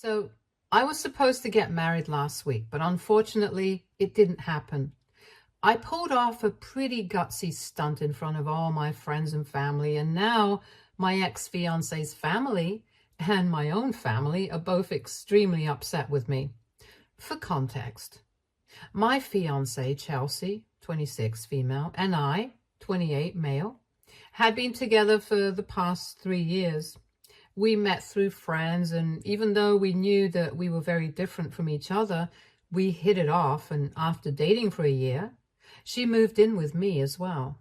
So I was supposed to get married last week, but unfortunately it didn't happen. I pulled off a pretty gutsy stunt in front of all my friends and family, and now my ex-fiance's family and my own family are both extremely upset with me. For context, my fiance, Chelsea, 26, female, and I, 28, male, had been together for the past 3 years. We met through friends, and even though we knew that we were very different from each other, we hit it off, and after dating for a year, she moved in with me as well.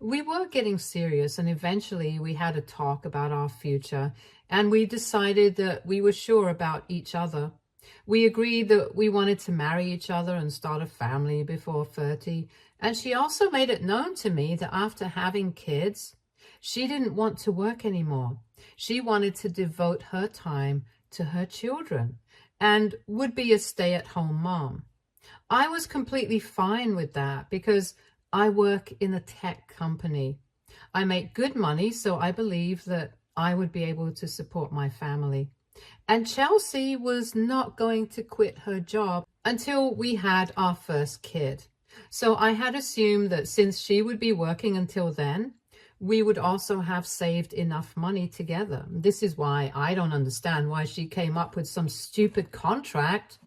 We were getting serious, and eventually we had a talk about our future, and we decided that we were sure about each other. We agreed that we wanted to marry each other and start a family before 30, and she also made it known to me that after having kids, she didn't want to work anymore. She wanted to devote her time to her children and would be a stay-at-home mom. I was completely fine with that because I work in a tech company. I make good money, so I believe that I would be able to support my family. And Chelsea was not going to quit her job until we had our first kid. So I had assumed that since she would be working until then, we would also have saved enough money together. This is why I don't understand why she came up with some stupid contract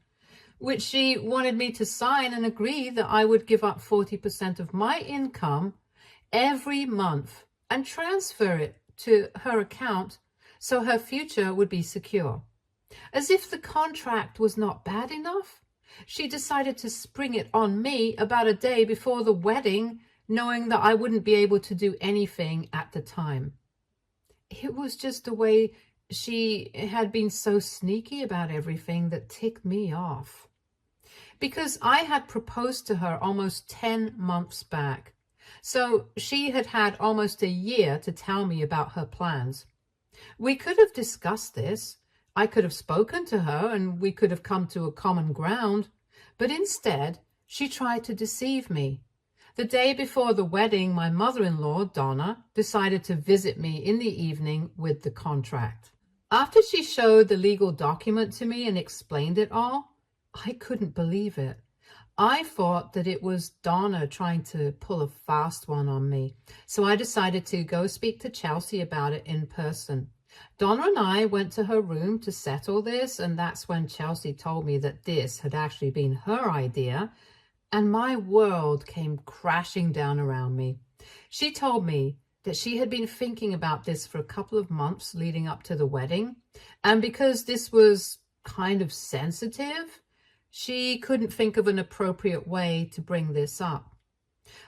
which she wanted me to sign and agree that I would give up 40% of my income every month and transfer it to her account so her future would be secure. As if the contract was not bad enough, she decided to spring it on me about a day before the wedding, knowing that I wouldn't be able to do anything at the time. It was just the way she had been so sneaky about everything that ticked me off. Because I had proposed to her almost 10 months back. So she had had almost a year to tell me about her plans. We could have discussed this. I could have spoken to her and we could have come to a common ground. But instead, she tried to deceive me. The day before the wedding, my mother-in-law, Donna, decided to visit me in the evening with the contract. After she showed the legal document to me and explained it all, I couldn't believe it. I thought that it was Donna trying to pull a fast one on me. So I decided to go speak to Chelsea about it in person. Donna and I went to her room to settle this, and that's when Chelsea told me that this had actually been her idea, and my world came crashing down around me. She told me that she had been thinking about this for a couple of months leading up to the wedding, and because this was kind of sensitive, she couldn't think of an appropriate way to bring this up.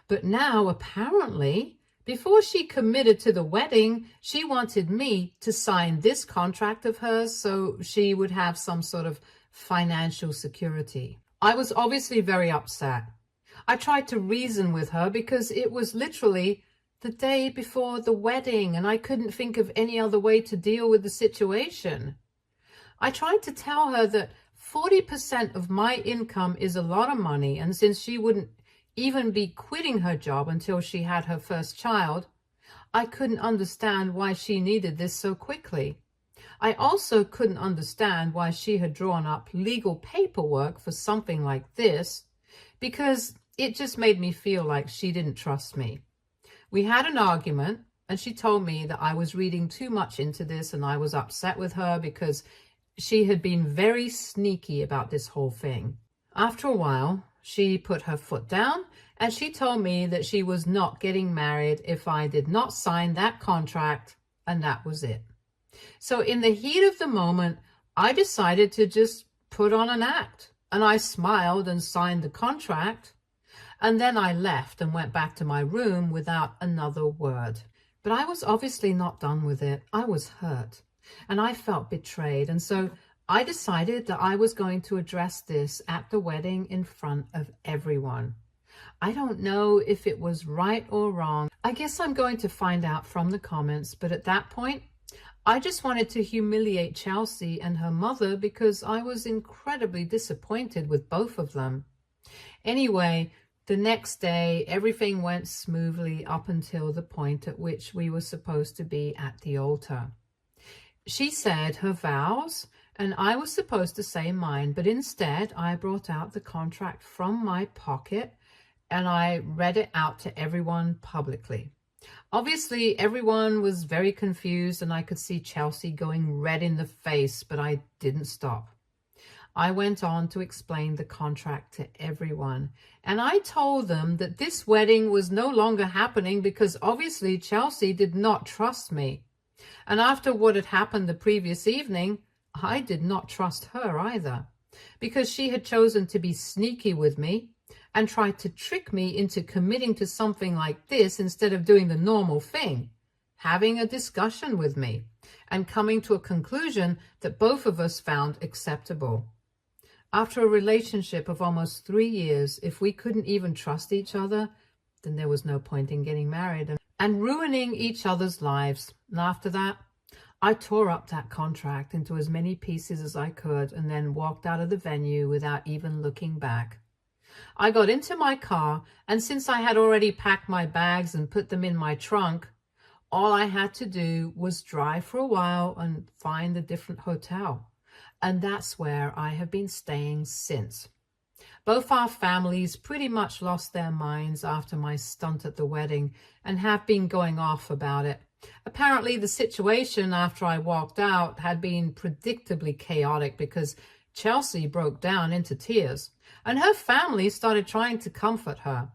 But now, apparently, before she committed to the wedding, she wanted me to sign this contract of hers so she would have some sort of financial security. I was obviously very upset. I tried to reason with her because it was literally the day before the wedding and I couldn't think of any other way to deal with the situation. I tried to tell her that 40% of my income is a lot of money, and since she wouldn't even be quitting her job until she had her first child, I couldn't understand why she needed this so quickly. I also couldn't understand why she had drawn up legal paperwork for something like this, because it just made me feel like she didn't trust me. We had an argument, and she told me that I was reading too much into this and I was upset with her because she had been very sneaky about this whole thing. After a while, she put her foot down and she told me that she was not getting married if I did not sign that contract, and that was it. So in the heat of the moment, I decided to just put on an act, and I smiled and signed the contract, and then I left and went back to my room without another word. But I was obviously not done with it. I was hurt. And I felt betrayed, and so I decided that I was going to address this at the wedding in front of everyone. I don't know if it was right or wrong. I guess I'm going to find out from the comments, but at that point, I just wanted to humiliate Chelsea and her mother because I was incredibly disappointed with both of them. Anyway, the next day, everything went smoothly up until the point at which we were supposed to be at the altar. She said her vows And I was supposed to say mine, but instead I brought out the contract from my pocket and I read it out to everyone publicly. Obviously, everyone was very confused and I could see Chelsea going red in the face, but I didn't stop. I went on to explain the contract to everyone, and I told them that this wedding was no longer happening because obviously Chelsea did not trust me. And after what had happened the previous evening, I did not trust her either, because she had chosen to be sneaky with me and tried to trick me into committing to something like this instead of doing the normal thing, having a discussion with me and coming to a conclusion that both of us found acceptable. After a relationship of almost 3 years, if we couldn't even trust each other, then there was no point in getting married and ruining each other's lives. And after that, I tore up that contract into as many pieces as I could and then walked out of the venue without even looking back. I got into my car, and since I had already packed my bags and put them in my trunk, all I had to do was drive for a while and find a different hotel. And that's where I have been staying since. Both our families pretty much lost their minds after my stunt at the wedding and have been going off about it. Apparently, the situation after I walked out had been predictably chaotic because Chelsea broke down into tears, and her family started trying to comfort her.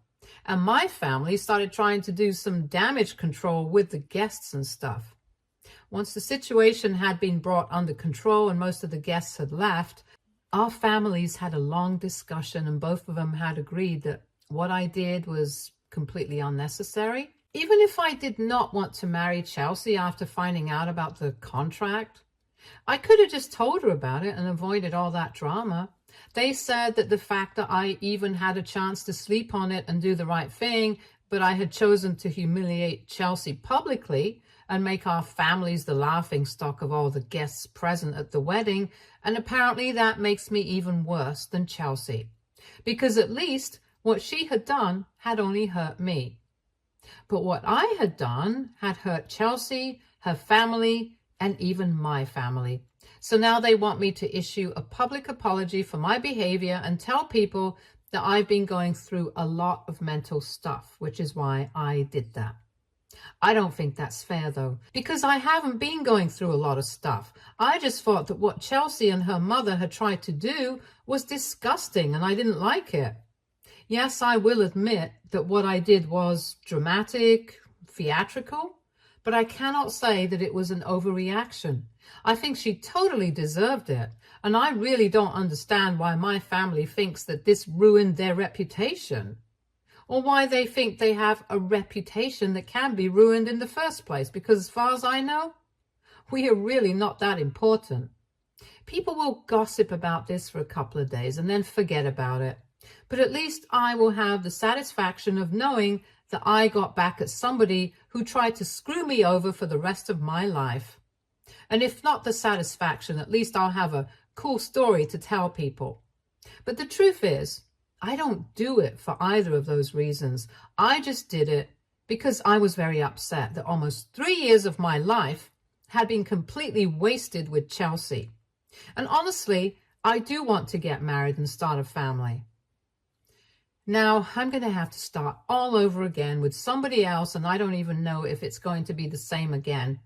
And my family started trying to do some damage control with the guests and stuff. Once the situation had been brought under control and most of the guests had left, our families had a long discussion and both of them had agreed that what I did was completely unnecessary. Even if I did not want to marry Chelsea after finding out about the contract, I could have just told her about it and avoided all that drama. They said that the fact that I even had a chance to sleep on it and do the right thing, but I had chosen to humiliate Chelsea publicly and make our families the laughingstock of all the guests present at the wedding, and apparently that makes me even worse than Chelsea, because at least what she had done had only hurt me. But what I had done had hurt Chelsea, her family, and even my family. So now they want me to issue a public apology for my behavior and tell people that I've been going through a lot of mental stuff, which is why I did that. I don't think that's fair, though, because I haven't been going through a lot of stuff. I just thought that what Chelsea and her mother had tried to do was disgusting, and I didn't like it. Yes, I will admit that what I did was dramatic, theatrical, but I cannot say that it was an overreaction. I think she totally deserved it, and I really don't understand why my family thinks that this ruined their reputation, or why they think they have a reputation that can be ruined in the first place, because as far as I know, we are really not that important. People will gossip about this for a couple of days and then forget about it. But at least I will have the satisfaction of knowing that I got back at somebody who tried to screw me over for the rest of my life. And if not the satisfaction, at least I'll have a cool story to tell people. But the truth is, I don't do it for either of those reasons. I just did it because I was very upset that almost 3 years of my life had been completely wasted with Chelsea. And honestly, I do want to get married and start a family. Now, I'm going to have to start all over again with somebody else, and I don't even know if it's going to be the same again.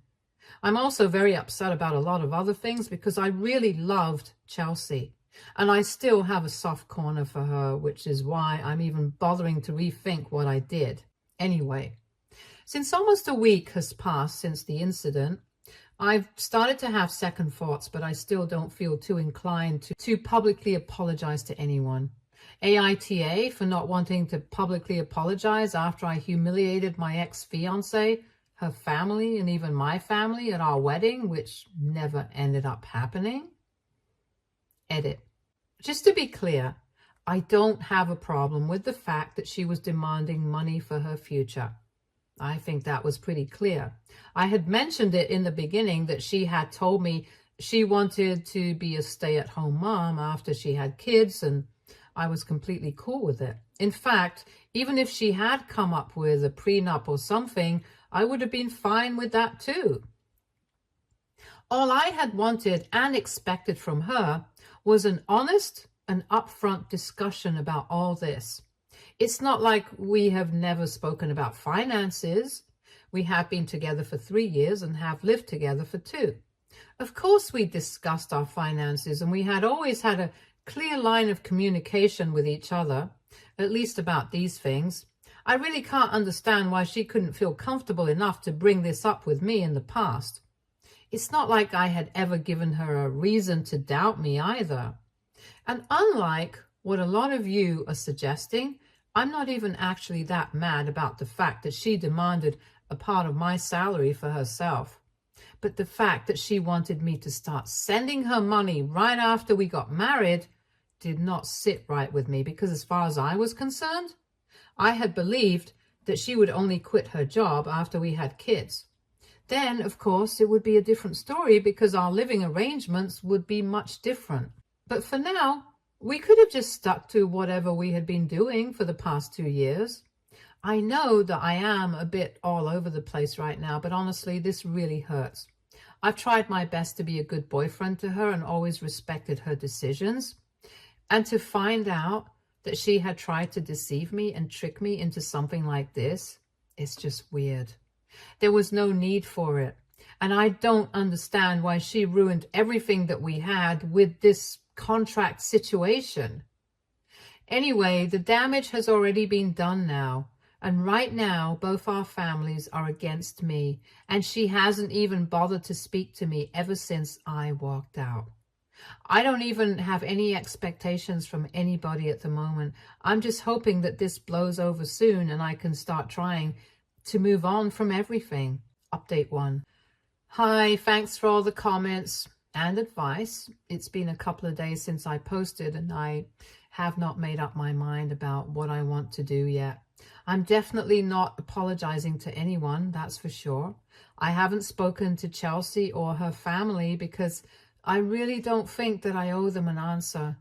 I'm also very upset about a lot of other things because I really loved Chelsea. And I still have a soft corner for her, which is why I'm even bothering to rethink what I did. Anyway, since almost a week has passed since the incident, I've started to have second thoughts, but I still don't feel too inclined to publicly apologize to anyone. AITA for not wanting to publicly apologize after I humiliated my ex-fiancé, her family, and even my family at our wedding, which never ended up happening. Edit. Just to be clear, I don't have a problem with the fact that she was demanding money for her future. I think that was pretty clear. I had mentioned it in the beginning that she had told me she wanted to be a stay-at-home mom after she had kids, and I was completely cool with it. In fact, even if she had come up with a prenup or something, I would have been fine with that too. All I had wanted and expected from her was an honest and upfront discussion about all this. It's not like we have never spoken about finances. We have been together for 3 years and have lived together for 2. Of course, we discussed our finances, and we had always had a clear line of communication with each other, at least about these things. I really can't understand why she couldn't feel comfortable enough to bring this up with me in the past. It's not like I had ever given her a reason to doubt me either. And unlike what a lot of you are suggesting, I'm not even actually that mad about the fact that she demanded a part of my salary for herself. But the fact that she wanted me to start sending her money right after we got married did not sit right with me, because as far as I was concerned, I had believed that she would only quit her job after we had kids. Then, of course, it would be a different story because our living arrangements would be much different. But for now, we could have just stuck to whatever we had been doing for the past 2 years. I know that I am a bit all over the place right now, but honestly, this really hurts. I've tried my best to be a good boyfriend to her and always respected her decisions. And to find out that she had tried to deceive me and trick me into something like this, it's just weird. There was no need for it. And I don't understand why she ruined everything that we had with this contract situation. Anyway, the damage has already been done now. And right now, both our families are against me. And she hasn't even bothered to speak to me ever since I walked out. I don't even have any expectations from anybody at the moment. I'm just hoping that this blows over soon and I can start trying to move on from everything. Update 1. Hi, thanks for all the comments and advice. It's been a couple of days since I posted and I have not made up my mind about what I want to do yet. I'm definitely not apologizing to anyone, that's for sure. I haven't spoken to Chelsea or her family because I really don't think that I owe them an answer.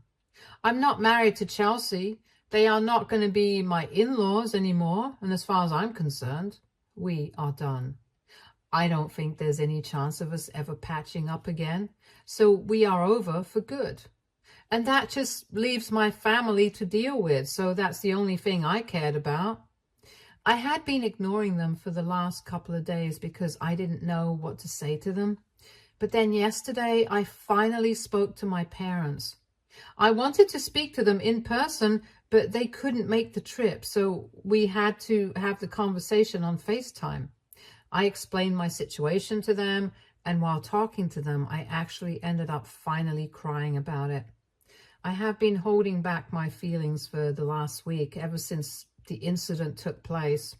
I'm not married to Chelsea. They are not going to be my in-laws anymore. And as far as I'm concerned, we are done. I don't think there's any chance of us ever patching up again. So we are over for good. And that just leaves my family to deal with. So that's the only thing I cared about. I had been ignoring them for the last couple of days because I didn't know what to say to them. But then yesterday, I finally spoke to my parents. I wanted to speak to them in person, but they couldn't make the trip, so we had to have the conversation on FaceTime. I explained my situation to them, and while talking to them, I actually ended up finally crying about it. I have been holding back my feelings for the last week, ever since the incident took place.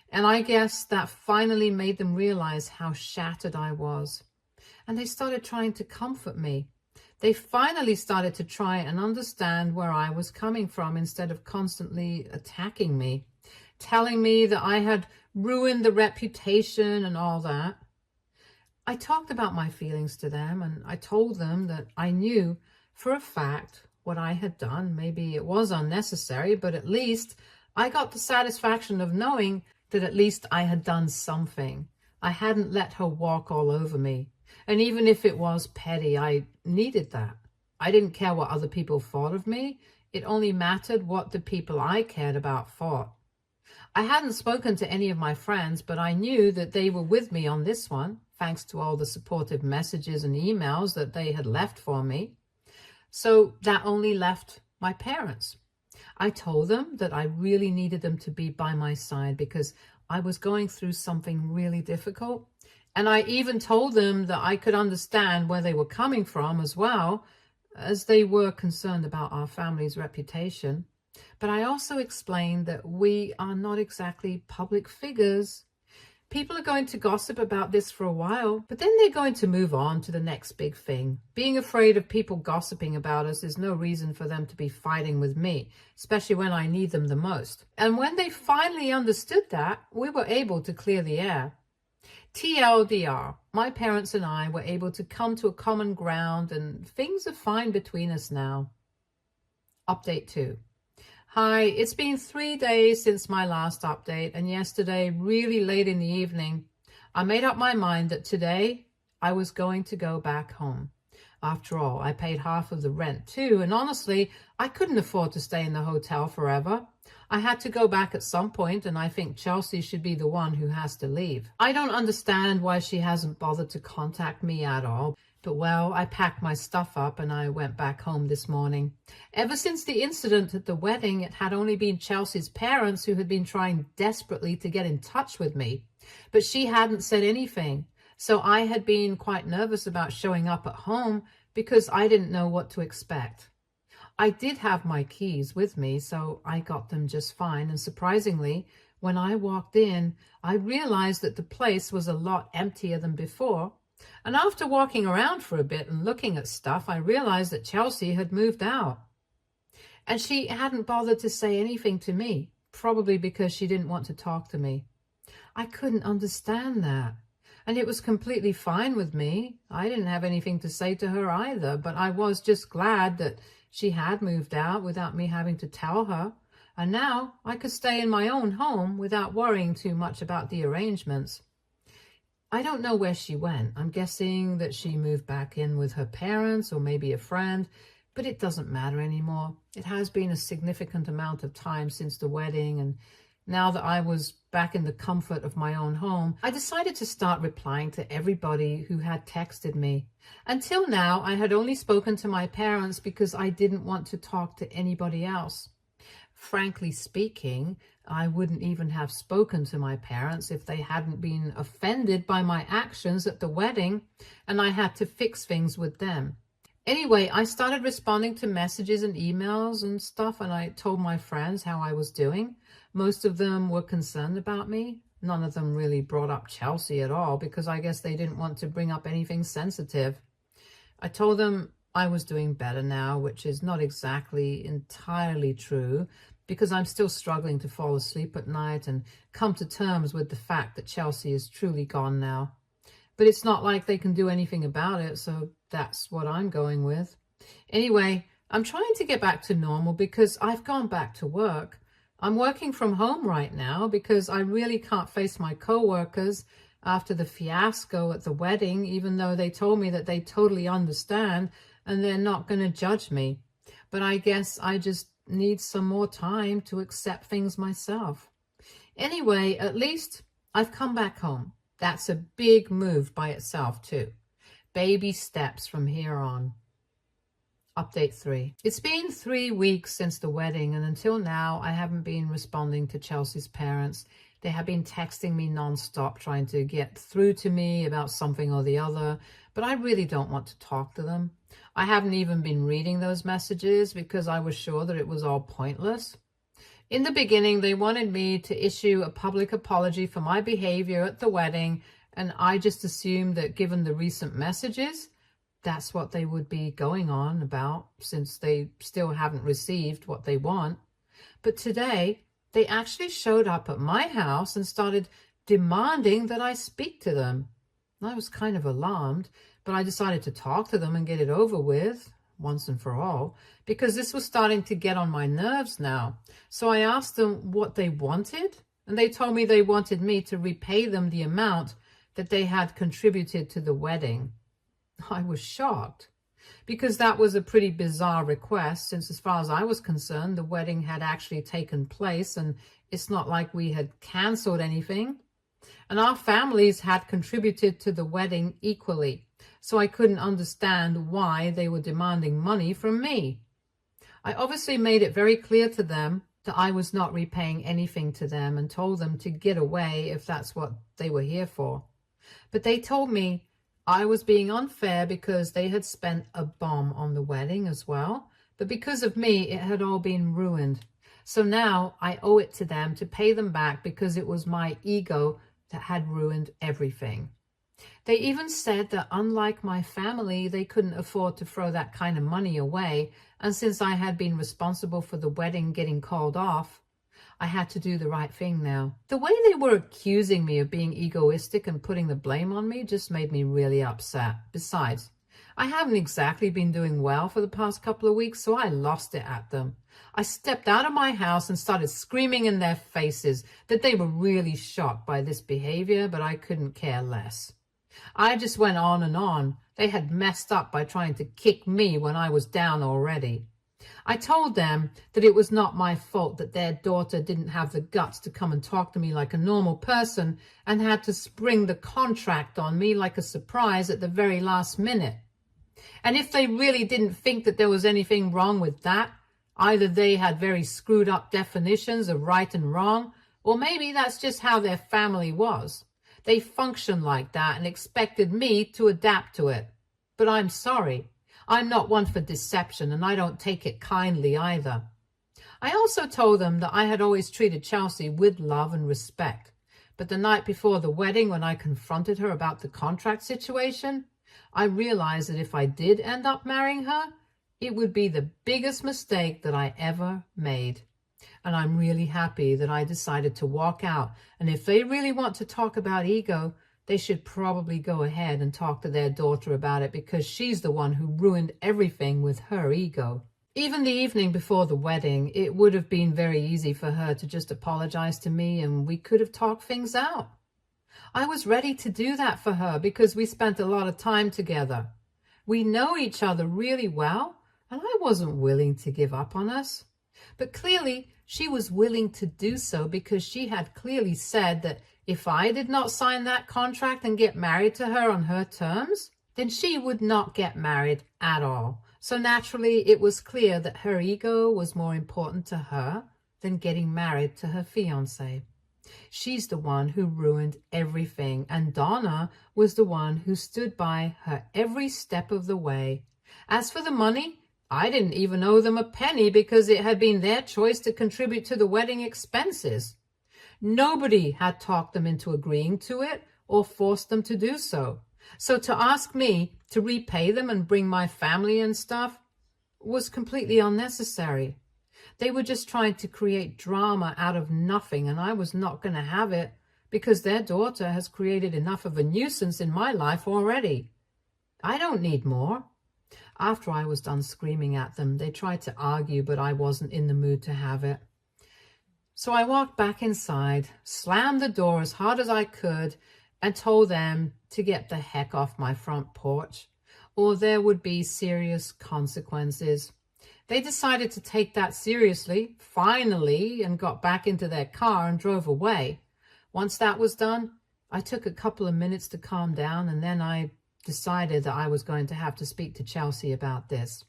And I guess that finally made them realize how shattered I was. And they started trying to comfort me. They finally started to try and understand where I was coming from instead of constantly attacking me, telling me that I had ruined the reputation and all that. I talked about my feelings to them, and I told them that I knew for a fact what I had done. Maybe it was unnecessary, but at least I got the satisfaction of knowing that at least I had done something. I hadn't let her walk all over me. And even if it was petty, I needed that. I didn't care what other people thought of me. It only mattered what the people I cared about thought. I hadn't spoken to any of my friends, but I knew that they were with me on this one, thanks to all the supportive messages and emails that they had left for me. So that only left my parents. I told them that I really needed them to be by my side because I was going through something really difficult. And I even told them that I could understand where they were coming from as well, as they were concerned about our family's reputation. But I also explained that we are not exactly public figures. People are going to gossip about this for a while, but then they're going to move on to the next big thing. Being afraid of people gossiping about us is no reason for them to be fighting with me, especially when I need them the most. And when they finally understood that, we were able to clear the air. TLDR, my parents and I were able to come to a common ground and things are fine between us now. Update 2. Hi, it's been 3 days since my last update, and yesterday, really late in the evening, I made up my mind that today I was going to go back home. After all, I paid half of the rent too, and honestly, I couldn't afford to stay in the hotel forever. I had to go back at some point, and I think Chelsea should be the one who has to leave. I don't understand why she hasn't bothered to contact me at all. But well, I packed my stuff up and I went back home this morning. Ever since the incident at the wedding, it had only been Chelsea's parents who had been trying desperately to get in touch with me. But she hadn't said anything. So I had been quite nervous about showing up at home because I didn't know what to expect. I did have my keys with me, so I got them just fine. And surprisingly, when I walked in, I realized that the place was a lot emptier than before. And after walking around for a bit and looking at stuff, I realized that Chelsea had moved out. And she hadn't bothered to say anything to me, probably because she didn't want to talk to me. I couldn't understand that. And it was completely fine with me. I didn't have anything to say to her either, but I was just glad that she had moved out without me having to tell her. And now I could stay in my own home without worrying too much about the arrangements. I don't know where she went. I'm guessing that she moved back in with her parents or maybe a friend, but it doesn't matter anymore. It has been a significant amount of time since the wedding, and now that I was back in the comfort of my own home, I decided to start replying to everybody who had texted me. Until now, I had only spoken to my parents because I didn't want to talk to anybody else. Frankly speaking, I wouldn't even have spoken to my parents if they hadn't been offended by my actions at the wedding, and I had to fix things with them. Anyway, I started responding to messages and emails and stuff, and I told my friends how I was doing. Most of them were concerned about me. None of them really brought up Chelsea at all because I guess they didn't want to bring up anything sensitive. I told them I was doing better now, which is not exactly entirely true because I'm still struggling to fall asleep at night and come to terms with the fact that Chelsea is truly gone now. But it's not like they can do anything about it, so that's what I'm going with. Anyway, I'm trying to get back to normal because I've gone back to work. I'm working from home right now because I really can't face my coworkers after the fiasco at the wedding, even though they told me that they totally understand and they're not going to judge me. But I guess I just need some more time to accept things myself. Anyway, at least I've come back home. That's a big move by itself too. Baby steps from here on. Update 3. It's been 3 weeks since the wedding, and until now I haven't been responding to Chelsea's parents. They have been texting me nonstop, trying to get through to me about something or the other, but I really don't want to talk to them. I haven't even been reading those messages because I was sure that it was all pointless. In the beginning, they wanted me to issue a public apology for my behavior at the wedding, and I just assumed that given the recent messages, that's what they would be going on about, since they still haven't received what they want. But today, they actually showed up at my house and started demanding that I speak to them. I was kind of alarmed, but I decided to talk to them and get it over with, once and for all, because this was starting to get on my nerves now. So I asked them what they wanted, and they told me they wanted me to repay them the amount that they had contributed to the wedding. I was shocked, because that was a pretty bizarre request, since as far as I was concerned, the wedding had actually taken place, and it's not like we had cancelled anything. And our families had contributed to the wedding equally, so I couldn't understand why they were demanding money from me. I obviously made it very clear to them that I was not repaying anything to them and told them to get away if that's what they were here for. But they told me I was being unfair because they had spent a bomb on the wedding as well, but because of me, it had all been ruined. So now I owe it to them to pay them back because it was my ego that had ruined everything. They even said that unlike my family, they couldn't afford to throw that kind of money away, and since I had been responsible for the wedding getting called off, I had to do the right thing now. The way they were accusing me of being egoistic and putting the blame on me just made me really upset. Besides, I haven't exactly been doing well for the past couple of weeks, so I lost it at them. I stepped out of my house and started screaming in their faces that they were really shocked by this behavior, but I couldn't care less. I just went on and on. They had messed up by trying to kick me when I was down already. I told them that it was not my fault that their daughter didn't have the guts to come and talk to me like a normal person and had to spring the contract on me like a surprise at the very last minute. And if they really didn't think that there was anything wrong with that, either they had very screwed up definitions of right and wrong, or maybe that's just how their family was. They functioned like that and expected me to adapt to it. But I'm sorry. I'm not one for deception, and I don't take it kindly either. I also told them that I had always treated Chelsea with love and respect. But the night before the wedding, when I confronted her about the contract situation, I realized that if I did end up marrying her, it would be the biggest mistake that I ever made. And I'm really happy that I decided to walk out. And if they really want to talk about ego, they should probably go ahead and talk to their daughter about it, because she's the one who ruined everything with her ego. Even the evening before the wedding, it would have been very easy for her to just apologize to me and we could have talked things out. I was ready to do that for her because we spent a lot of time together. We know each other really well, and I wasn't willing to give up on us. But clearly, she was willing to do so because she had clearly said that if I did not sign that contract and get married to her on her terms, then she would not get married at all. So naturally, it was clear that her ego was more important to her than getting married to her fiancé. She's the one who ruined everything, and Donna was the one who stood by her every step of the way. As for the money, I didn't even owe them a penny because it had been their choice to contribute to the wedding expenses. Nobody had talked them into agreeing to it or forced them to do so. So to ask me to repay them and bring my family and stuff was completely unnecessary. They were just trying to create drama out of nothing, and I was not going to have it because their daughter has created enough of a nuisance in my life already. I don't need more. After I was done screaming at them, they tried to argue, but I wasn't in the mood to have it. So I walked back inside, slammed the door as hard as I could, and told them to get the heck off my front porch, or there would be serious consequences. They decided to take that seriously, finally, and got back into their car and drove away. Once that was done, I took a couple of minutes to calm down, and then I decided that I was going to have to speak to Chelsea about this.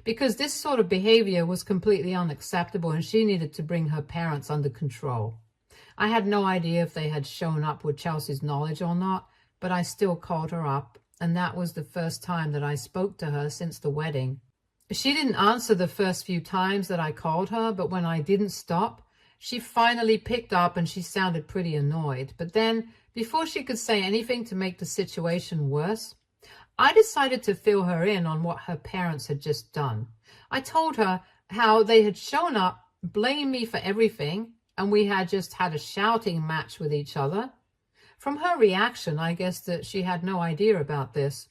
Because this sort of behavior was completely unacceptable, and she needed to bring her parents under control. I had no idea if they had shown up with Chelsea's knowledge or not, but I still called her up, and that was the first time that I spoke to her since the wedding. She didn't answer the first few times that I called her, but when I didn't stop, she finally picked up and she sounded pretty annoyed. But then, before she could say anything to make the situation worse, I decided to fill her in on what her parents had just done. I told her how they had shown up, blamed me for everything, and we had just had a shouting match with each other. From her reaction, I guessed that she had no idea about this.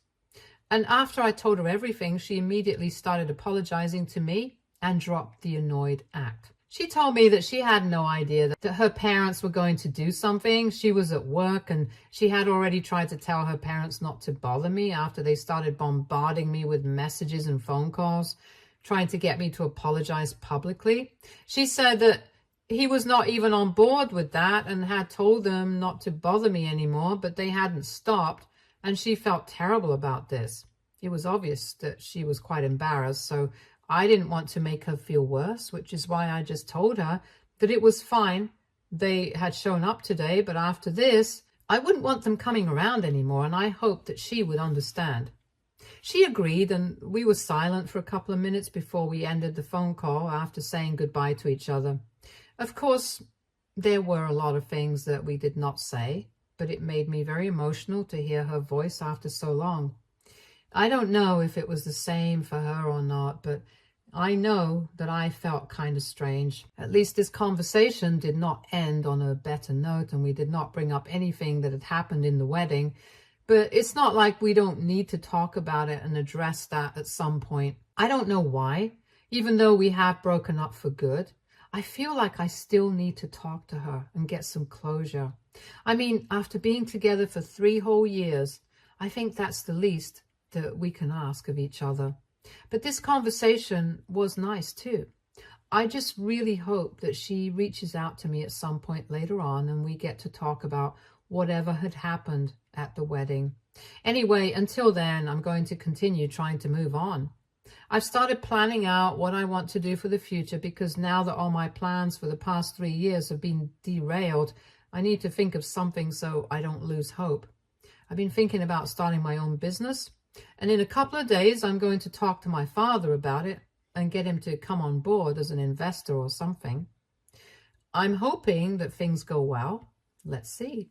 And after I told her everything, she immediately started apologizing to me and dropped the annoyed act. She told me that she had no idea that her parents were going to do something. She was at work and she had already tried to tell her parents not to bother me after they started bombarding me with messages and phone calls, trying to get me to apologize publicly. She said that he was not even on board with that and had told them not to bother me anymore, but they hadn't stopped. And she felt terrible about this. It was obvious that she was quite embarrassed, so I didn't want to make her feel worse, which is why I just told her that it was fine. They had shown up today, but after this, I wouldn't want them coming around anymore, and I hoped that she would understand. She agreed, and we were silent for a couple of minutes before we ended the phone call after saying goodbye to each other. Of course, there were a lot of things that we did not say, but it made me very emotional to hear her voice after so long. I don't know if it was the same for her or not, but I know that I felt kind of strange. At least this conversation did not end on a better note, and we did not bring up anything that had happened in the wedding. But it's not like we don't need to talk about it and address that at some point. I don't know why, even though we have broken up for good. I feel like I still need to talk to her and get some closure. I mean, after being together for 3 whole years, I think that's the least that we can ask of each other. But this conversation was nice too. I just really hope that she reaches out to me at some point later on and we get to talk about whatever had happened at the wedding. Anyway, until then, I'm going to continue trying to move on. I've started planning out what I want to do for the future because now that all my plans for the past 3 years have been derailed, I need to think of something so I don't lose hope. I've been thinking about starting my own business, and in a couple of days I'm going to talk to my father about it and get him to come on board as an investor or something. I'm hoping that things go well. Let's see.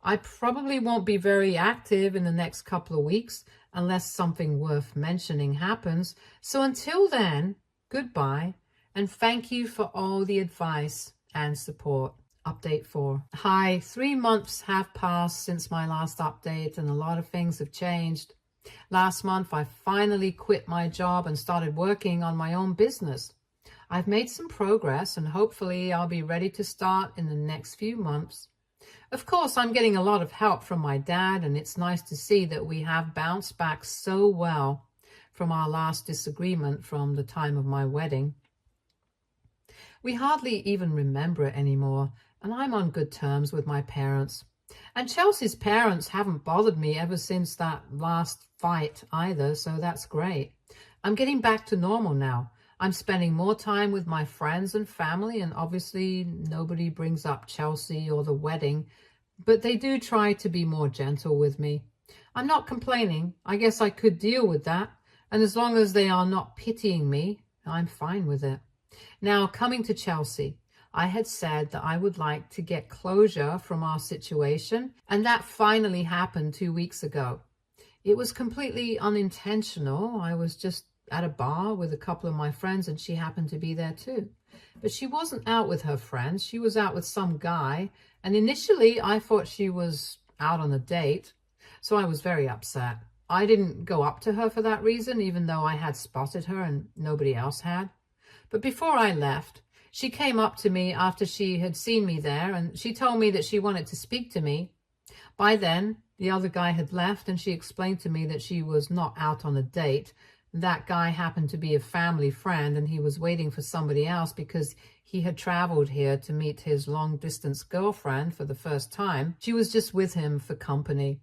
I probably won't be very active in the next couple of weeks unless something worth mentioning happens. So until then, goodbye, and thank you for all the advice and support. Update 4. Hi, 3 months have passed since my last update and a lot of things have changed. Last month, I finally quit my job and started working on my own business. I've made some progress and hopefully I'll be ready to start in the next few months. Of course, I'm getting a lot of help from my dad, and it's nice to see that we have bounced back so well from our last disagreement from the time of my wedding. We hardly even remember it anymore, and I'm on good terms with my parents. And Chelsea's parents haven't bothered me ever since that last fight either, so that's great. I'm getting back to normal now. I'm spending more time with my friends and family, and obviously nobody brings up Chelsea or the wedding, but they do try to be more gentle with me. I'm not complaining. I guess I could deal with that, and as long as they are not pitying me, I'm fine with it. Now, coming to Chelsea, I had said that I would like to get closure from our situation, and that finally happened 2 weeks ago. It was completely unintentional. I was just at a bar with a couple of my friends and she happened to be there too. But she wasn't out with her friends. She was out with some guy. And initially I thought she was out on a date. So I was very upset. I didn't go up to her for that reason, even though I had spotted her and nobody else had. But before I left, she came up to me after she had seen me there and she told me that she wanted to speak to me. By then, the other guy had left and she explained to me that she was not out on a date. That guy happened to be a family friend and he was waiting for somebody else because he had traveled here to meet his long-distance girlfriend for the first time. She was just with him for company.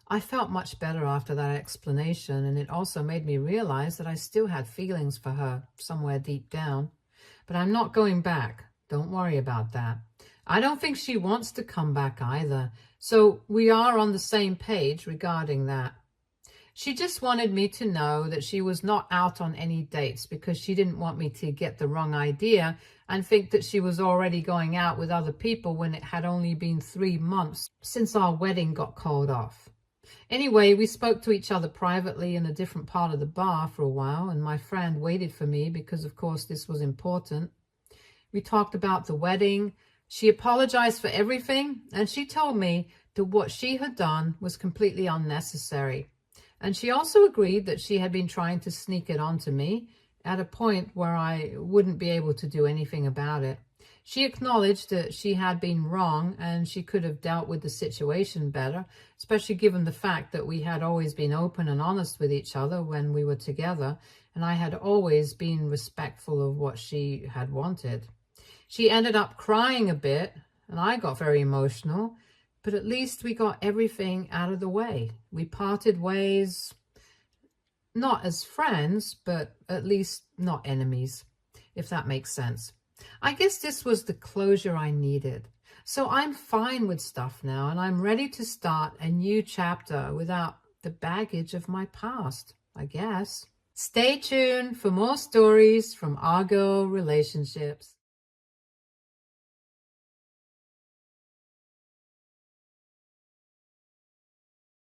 I felt much better after that explanation, and it also made me realize that I still had feelings for her somewhere deep down. But I'm not going back. Don't worry about that. I don't think she wants to come back either. So we are on the same page regarding that. She just wanted me to know that she was not out on any dates because she didn't want me to get the wrong idea and think that she was already going out with other people when it had only been 3 months since our wedding got called off. Anyway, we spoke to each other privately in a different part of the bar for a while, and my friend waited for me because, of course, this was important. We talked about the wedding. She apologized for everything, and she told me that what she had done was completely unnecessary. And she also agreed that she had been trying to sneak it onto me at a point where I wouldn't be able to do anything about it. She acknowledged that she had been wrong and she could have dealt with the situation better, especially given the fact that we had always been open and honest with each other when we were together, and I had always been respectful of what she had wanted. She ended up crying a bit, and I got very emotional. But at least we got everything out of the way. We parted ways, not as friends, but at least not enemies, if that makes sense. I guess this was the closure I needed. So I'm fine with stuff now, and I'm ready to start a new chapter without the baggage of my past, I guess. Stay tuned for more stories from our girl relationships.